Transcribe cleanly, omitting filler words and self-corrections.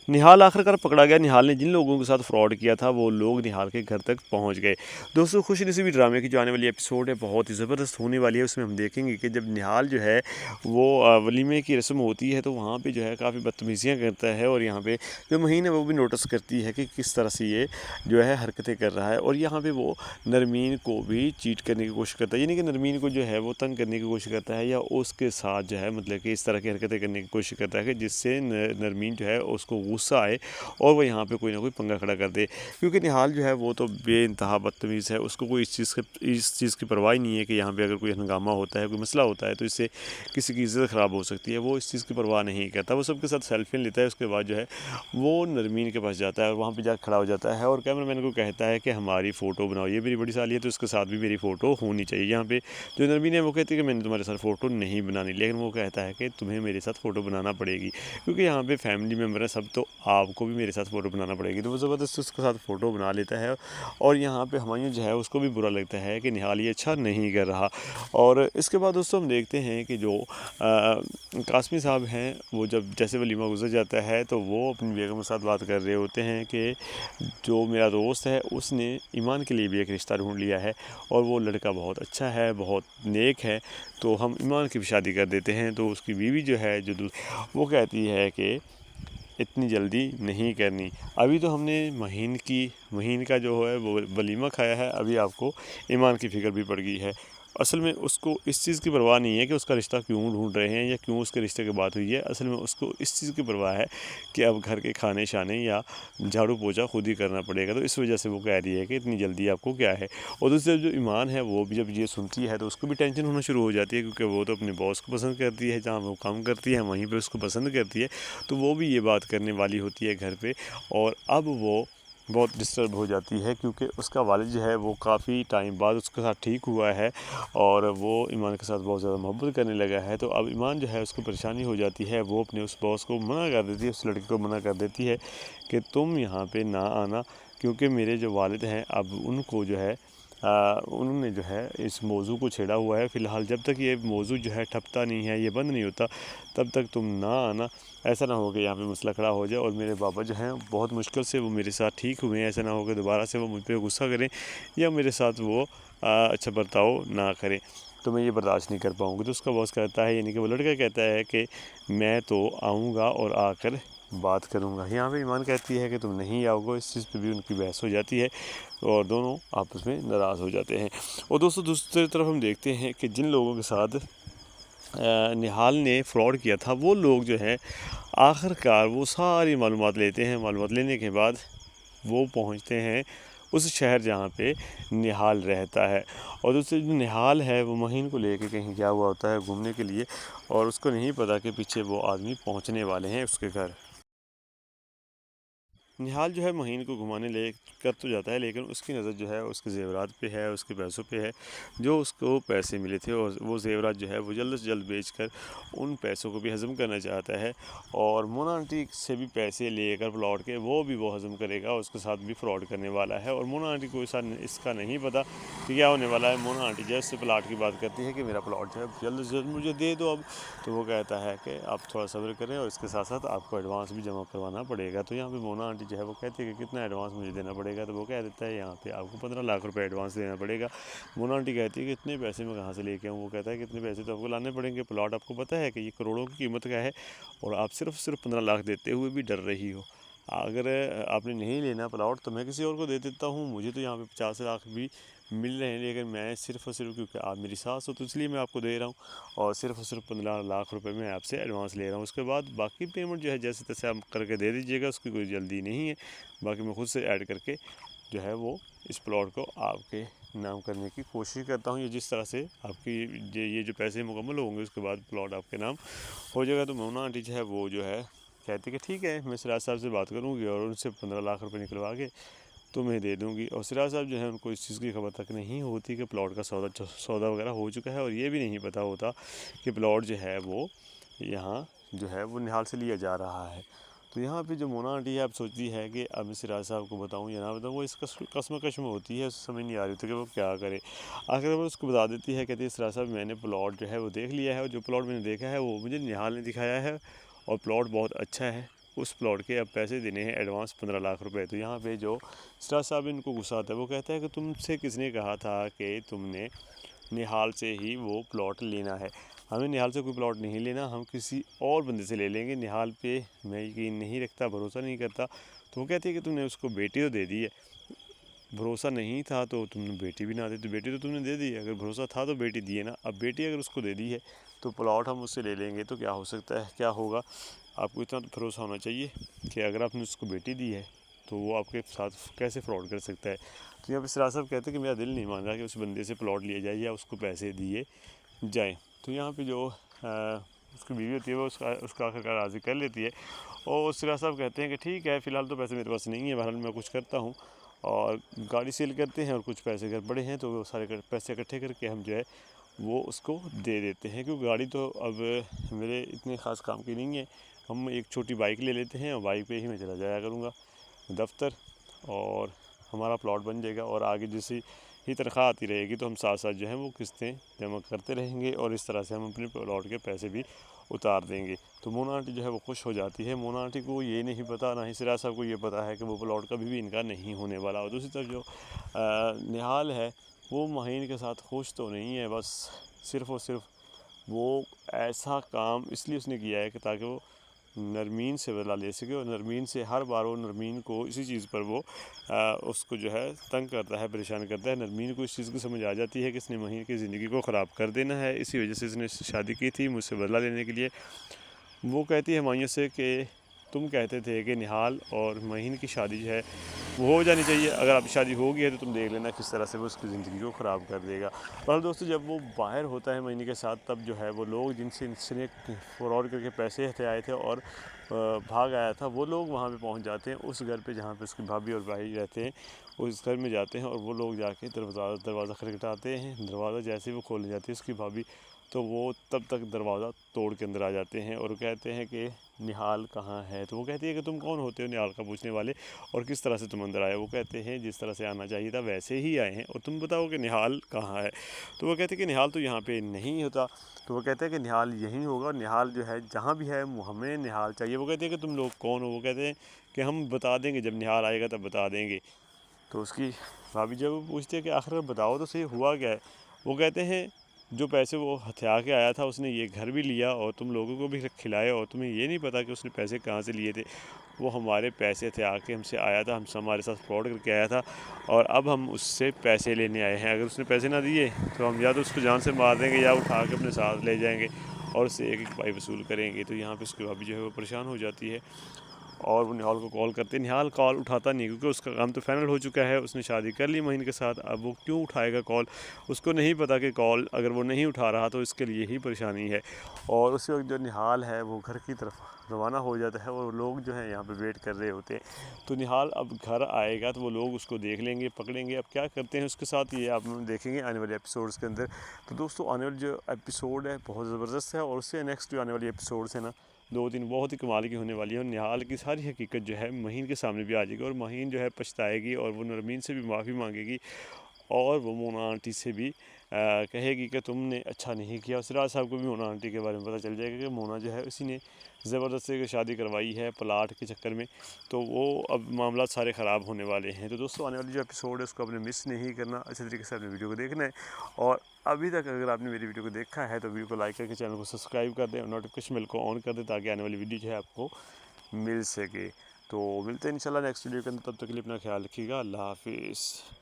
निहाल आखिरकार पकड़ा गया। निहाल ने जिन लोगों के साथ फ्रॉड किया था वो लोग निहाल के घर तक पहुंच गए। दोस्तों खुशनसीबी ड्रामे की जो आने वाली एपिसोड है बहुत ही ज़बरदस्त होने वाली है। उसमें हम देखेंगे कि जब निहाल जो है वो वलीमे की रस्म होती है तो वहाँ पे जो है काफ़ी बदतमीज़ियाँ करता है और यहाँ पे जो महीन है वो भी नोटिस करती है कि किस तरह से ये जो है हरकतें कर रहा है। और यहाँ पे वो नरमीन को भी चीट करने की कोशिश करता है, यानी कि नरमीन को जो है वो तंग करने की कोशिश करता है या उसके साथ जो है मतलब कि इस तरह की हरकतें करने की कोशिश करता है कि जिससे नरमीन जो है उसको गुस्सा आए और वो यहाँ पे कोई ना कोई पंगा खड़ा कर दे। क्योंकि निहाल जो है वो तो बेइंतहा बदतमीज़ है, उसको कोई इस चीज़ की परवाह ही नहीं है कि यहाँ पे अगर कोई हंगामा होता है, कोई मसला होता है तो इससे किसी की इज़्ज़त ख़राब हो सकती है। वो इस चीज़ की परवाह नहीं करता, वो सबके साथ सेल्फी लेता है। उसके बाद जो है वो नरमीन के पास जाता है और वहाँ पर जाकर खड़ा हो जाता है और कैमरामैन को कहता है कि हमारी फ़ोटो बनाओ, ये मेरी बड़ी साली है तो उसके साथ भी मेरी फ़ोटो होनी चाहिए। यहाँ पे जो नरमीन है वो कहती है कि मैंने तुम्हारे साथ फ़ोटो नहीं बनानी, लेकिन वो कहता है कि तुम्हें मेरे साथ फ़ोटो बनाना पड़ेगी क्योंकि यहाँ पे फैमिली मेम्बर है सब, तो आपको भी मेरे साथ फ़ोटो बनाना पड़ेगी। तो वो ज़बरदस्ती उसके साथ फ़ोटो बना लेता है और यहाँ पे हुमायूं जो है उसको भी बुरा लगता है कि निहाल ये अच्छा नहीं कर रहा। और इसके बाद दोस्तों हम देखते हैं कि जो कासमी साहब हैं वो जब जैसे वलीमा गुजर जाता है तो वो अपनी बेगम के साथ बात कर रहे होते हैं कि जो मेरा दोस्त है उसने ईमान के लिए भी एक रिश्ता ढूंढ लिया है और वो लड़का बहुत अच्छा है, बहुत नेक है, तो हम ईमान की भी शादी कर देते हैं। तो उसकी बीवी जो है वो कहती है कि इतनी जल्दी नहीं करनी, अभी तो हमने महीन का जो है वो वलीमा खाया है, अभी आपको ईमान की फ़िक्र भी पड़ गई है। असल में उसको इस चीज़ की परवाह नहीं है कि उसका रिश्ता क्यों ढूंढ रहे हैं या क्यों उसके रिश्ते की बात हुई है। असल में उसको इस चीज़ की परवाह है कि अब घर के खाने शाने या झाड़ू पोछा खुद ही करना पड़ेगा, तो इस वजह से वो कह रही है कि इतनी जल्दी आपको क्या है। और दूसरी जो ईमान है वो भी जब ये सुनती है तो उसको भी टेंशन होना शुरू हो जाती है क्योंकि वो तो अपने बॉस को पसंद करती है, जहाँ वो काम करती है वहीं पर उसको पसंद करती है, तो वो भी ये बात करने वाली होती है घर पे। और अब वो बहुत डिस्टर्ब हो जाती है क्योंकि उसका वालिद जो है वो काफ़ी टाइम बाद उसके साथ ठीक हुआ है और वो ईमान के साथ बहुत ज़्यादा मोहब्बत करने लगा है। तो अब ईमान जो है उसको परेशानी हो जाती है, वो अपने उस बॉस को मना कर देती है, उस लड़के को मना कर देती है कि तुम यहाँ पे ना आना, क्योंकि मेरे जो वालिद हैं अब उनको जो है उन्होंने जो है इस मौजू को छेड़ा हुआ है। फ़िलहाल जब तक ये मौजू जो है ठपता नहीं है, ये बंद नहीं होता, तब तक तुम ना आना। ऐसा ना हो कि यहाँ पे मसला खड़ा हो जाए और मेरे पापा जो हैं बहुत मुश्किल से वो मेरे साथ ठीक हुए हैं, ऐसा ना हो कि दोबारा से वो मुझ पर गुस्सा करें या मेरे साथ वो अच्छा बर्ताव ना करें, तो मैं ये बर्दाश्त नहीं कर पाऊँगी। तो उसका बॉस कहता है, यानी कि वो लड़का कहता है कि मैं तो आऊँगा और आकर बात करूँगा। यहाँ पे ईमान कहती है कि तुम नहीं आओगे, इस चीज़ पे भी उनकी बहस हो जाती है और दोनों आपस में नाराज़ हो जाते हैं। और दोस्तों दूसरी तरफ हम देखते हैं कि जिन लोगों के साथ निहाल ने फ्रॉड किया था वो लोग जो हैं आखिरकार वो सारी मालूमात लेते हैं। मालूमात लेने के बाद वो पहुंचते हैं उस शहर जहाँ पे निहाल रहता है। और दूसरे जो निहाल है वो महीन को लेके कहीं गया हुआ होता है घूमने के लिए और उसको नहीं पता कि पीछे वो आदमी पहुँचने वाले हैं उसके घर। निहाल जो है महीन को घुमाने ले कर तो जाता है, लेकिन उसकी नज़र जो है उसके ज़ेवरात पे है, उसके पैसों पे है, जो उसको पैसे मिले थे और वो ज़ेवरात जो है वो जल्द से जल्द बेचकर उन पैसों को भी हज़म करना चाहता है। और मोना आंटी से भी पैसे लेकर प्लॉट के वो भी वो हज़म करेगा, उसके साथ भी फ्रॉड करने वाला है। और मोना आंटी को इसका नहीं पता कि क्या होने वाला है। मोना आंटी जैसे प्लाट की बात करती है कि मेरा प्लॉट जो है जल्द से जल्द मुझे दे दो अब, तो वो कहता है कि आप थोड़ा सब्र करें और इसके साथ साथ आपको एडवांस भी जमा करवाना पड़ेगा। तो यहाँ पे मोना आंटी जो है वो कहती है कि कितना एडवांस मुझे देना पड़ेगा, तो वो कह देता है यहाँ पे आपको 15 लाख रुपए एडवांस देना पड़ेगा। मोना आंटी कहती है कि इतने पैसे मैं कहाँ से लेके आऊँ, वो कहता है कि इतने पैसे तो आपको लाने पड़ेंगे, प्लॉट आपको पता है कि ये करोड़ों की कीमत का है और आप सिर्फ 15 लाख देते हुए भी डर रही हो। अगर आपने नहीं लेना प्लॉट तो मैं किसी और को दे देता हूँ, मुझे तो यहाँ पे 50 लाख भी मिल रहे हैं, लेकिन मैं सिर्फ और सिर्फ क्योंकि आप मेरी सास हो तो इसलिए मैं आपको दे रहा हूँ और सिर्फ और सिर्फ 15 लाख रुपए मैं आपसे एडवांस ले रहा हूँ। उसके बाद बाकी पेमेंट जो है जैसे तैसे आप करके दे दीजिएगा, उसकी कोई जल्दी नहीं है, बाकी मैं खुद से ऐड करके जो है वो इस प्लॉट को आपके नाम करने की कोशिश करता हूँ। ये जिस तरह से आपकी ये जो पैसे मुकम्मल होंगे उसके बाद प्लॉट आपके नाम हो जाएगा। तो मोना आंटी जो है वो जो है कहती कि ठीक है, मैं सिराज साहब से बात करूँगी और उनसे 15 लाख रुपए निकलवा के तुम्हें दे दूँगी। और सिराज साहब जो है उनको इस चीज़ की खबर तक नहीं होती कि प्लॉट का सौदा वगैरह हो चुका है और ये भी नहीं पता होता कि प्लॉट जो है वो यहाँ जो है वो निहाल से लिया जा रहा है। तो यहाँ पे जो मोना आंटी है अब सोचती है कि अब मैं सिराज साहब को बताऊँ या ना बताऊँ, वो इस कश्मकश में होती है, उसे समझ नहीं आ रही थी कि वो क्या करे। आखिर वो उसको बता देती है, कहती है सिराज साहब मैंने प्लॉट जो है वो देख लिया है और जो प्लॉट मैंने देखा है वो मुझे निहाल ने दिखाया है और प्लॉट बहुत अच्छा है, आपको उस प्लॉट के अब पैसे देने हैं एडवांस 15 लाख रुपए। तो यहाँ पे जो सिराज साहब इनको गुस्सा आता है, वो कहता है कि तुमसे किसने कहा था कि तुमने निहाल से ही वो प्लॉट लेना है। हमें निहाल से कोई प्लॉट नहीं लेना, हम किसी और बंदे से ले लेंगे। निहाल पे मैं यकीन नहीं रखता, भरोसा नहीं करता। तो वो कहती है कि तुमने उसको बेटी तो दे दी है, भरोसा नहीं था तो तुमने बेटी भी ना दी, तो बेटी तो तुमने दे दी है। अगर भरोसा था तो बेटी दी है ना। अब बेटी अगर उसको दे दी है तो प्लॉट हम उससे ले लेंगे तो क्या हो सकता है, क्या होगा। आपको इतना तो भरोसा होना चाहिए कि अगर आपने उसको बेटी दी है तो वो आपके साथ कैसे फ्रॉड कर सकता है। तो यहाँ पे सिराज साहब कहते हैं कि मेरा दिल नहीं मान रहा कि उस बंदे से प्लॉट लिया जाए या उसको पैसे दिए जाएँ। तो यहाँ पे जो उसकी बीवी होती है वो उसका आखिरकार राज़ी कर लेती है। और सिराज साहब कहते हैं कि ठीक है, फ़िलहाल तो पैसे मेरे पास नहीं है, बहरहाल मैं कुछ करता हूँ और गाड़ी सेल करते हैं और कुछ पैसे अगर बड़े हैं तो वो सारे पैसे इकट्ठे करके हम जो है वो उसको दे देते हैं। क्योंकि गाड़ी तो अब मेरे इतने ख़ास काम की नहीं है, हम एक छोटी बाइक ले लेते हैं और बाइक पे ही मैं चला जाया करूँगा दफ्तर, और हमारा प्लॉट बन जाएगा। और आगे जैसे ही तनख्वाह आती रहेगी तो हम साथ साथ जो है वो किस्तें जमा करते रहेंगे और इस तरह से हम अपने प्लॉट के पैसे भी उतार देंगे। तो मोना आंटी जो है वो खुश हो जाती है। मोना आंटी को ये नहीं पता, ना ही सिराज साहब को ये पता है कि वो प्लॉट कभी भी इनका नहीं होने वाला। और दूसरी तरफ जो निहाल है वो माहीन के साथ खुश तो नहीं है, बस सिर्फ़ और सिर्फ वो ऐसा काम इसलिए उसने किया है कि ताकि वो नरमीन से बदला ले सके। और नरमीन से हर बार वो नरमीन को इसी चीज़ पर वो उसको जो है तंग करता है, परेशान करता है। नरमीन को इस चीज़ की समझ आ जाती है कि इसने महीन की ज़िंदगी को ख़राब कर देना है, इसी वजह से इसने शादी की थी मुझसे बदला लेने के लिए। वो कहती है हुमायूं से कि तुम कहते थे कि निहाल और महीन की शादी जो है वो हो जानी चाहिए, अगर आपकी शादी हो गई है तो तुम देख लेना किस तरह से वो उसकी ज़िंदगी को ख़राब कर देगा। पर दोस्तों जब वो बाहर होता है महीने के साथ, तब जो है वो लोग जिनसे इसने फ्रॉड करके पैसे हथे आए थे और भाग आया था, वो लोग वहाँ पे पहुँच जाते हैं उस घर पे जहाँ पे उसकी भाभी और भाई रहते हैं। उस घर में जाते हैं और वो लोग जाके दरवाज़ा खटखटाते हैं। दरवाज़ा जैसे ही वो खोलने जाती है उसकी भाभी, तो वो तब तक दरवाज़ा तोड़ के अंदर आ जाते हैं और कहते हैं कि निहाल कहाँ है। तो वो कहती है कि तुम कौन होते हो निहाल का पूछने वाले, और किस तरह से तुम अंदर आए। वो कहते हैं जिस तरह से आना चाहिए था वैसे ही आए हैं, और तुम बताओ कि निहाल कहाँ है। तो वो कहते हैं कि निहाल तो यहाँ पे नहीं होता। तो वो कहते हैं कि निहाल यहीं होगा, और निहाल जो है जहाँ भी है हमें निहाल चाहिए। वो कहते हैं कि तुम लोग कौन हो। वो कहते हैं कि हम बता देंगे, जब निहाल आएगा तब बता देंगे। तो उसकी भाभी जब वो पूछती है कि आखिर बताओ तो सही हुआ क्या है। वो कहते हैं जो पैसे वो हथिया के आया था उसने ये घर भी लिया और तुम लोगों को भी खिलाया, और तुम्हें ये नहीं पता कि उसने पैसे कहाँ से लिए थे। वो हमारे पैसे हथिया के हमसे आया था, हमसे हमारे साथ फ्रॉड करके आया था, और अब हम उससे पैसे लेने आए हैं। अगर उसने पैसे ना दिए तो हम या तो उसको जान से मार देंगे या उठा के अपने साथ ले जाएंगे और उससे एक एक पाई वसूल करेंगे। तो यहाँ पे उसकी भाभी जो है वो परेशान हो जाती है और वो निहाल को कॉल करते हैं। निहाल कॉल उठाता नहीं, क्योंकि उसका काम तो फाइनल हो चुका है, उसने शादी कर ली महीन के साथ। अब वो क्यों उठाएगा कॉल, उसको नहीं पता कि कॉल अगर वो नहीं उठा रहा तो इसके लिए ही परेशानी है। और उसी वक्त जो निहाल है वो घर की तरफ रवाना हो जाता है और लोग जो हैं यहाँ पे वेट कर रहे होते हैं। तो निहाल अब घर आएगा तो वो लोग उसको देख लेंगे, पकड़ेंगे। अब क्या करते हैं उसके साथ ये आप देखेंगे आने वाले एपिसोड्स के अंदर। तो दोस्तों आने वाले जो एपिसोड है बहुत ज़बरदस्त है, और उससे नेक्स्ट जो आने वाली एपिसोड्स है ना, 2-3 बहुत ही कमाल की होने वाली है। और निहाल की सारी हकीकत जो है महीन के सामने भी आ जाएगी, और महीन जो है पछताएगी और वो नरमीन से भी माफ़ी मांगेगी, और वो मोना आंटी से भी कहेगी कि तुमने अच्छा नहीं किया। और सिराज साहब को भी मोना आंटी के बारे में पता चल जाएगा कि मोना जो है उसी ने ज़बरदस्ती शादी करवाई है प्लाट के चक्कर में। तो वो अब मामला सारे ख़राब होने वाले हैं। तो दोस्तों आने वाली जो एपिसोड है उसको आपने मिस नहीं करना, अच्छे तरीके से अपने वीडियो को देखना है। और अभी तक अगर आपने मेरी वीडियो को देखा है तो वीडियो को लाइक करके चैनल को सब्सक्राइब कर दें और नोटिफिकेशन बेल को ऑन कर दें, ताकि आने वाली वीडियो जो है आपको मिल सके। तो मिलते हैं इंशाल्लाह नेक्स्ट वीडियो के अंदर, तब तक के लिए अपना ख्याल रखिएगा। अल्लाह हाफिज़।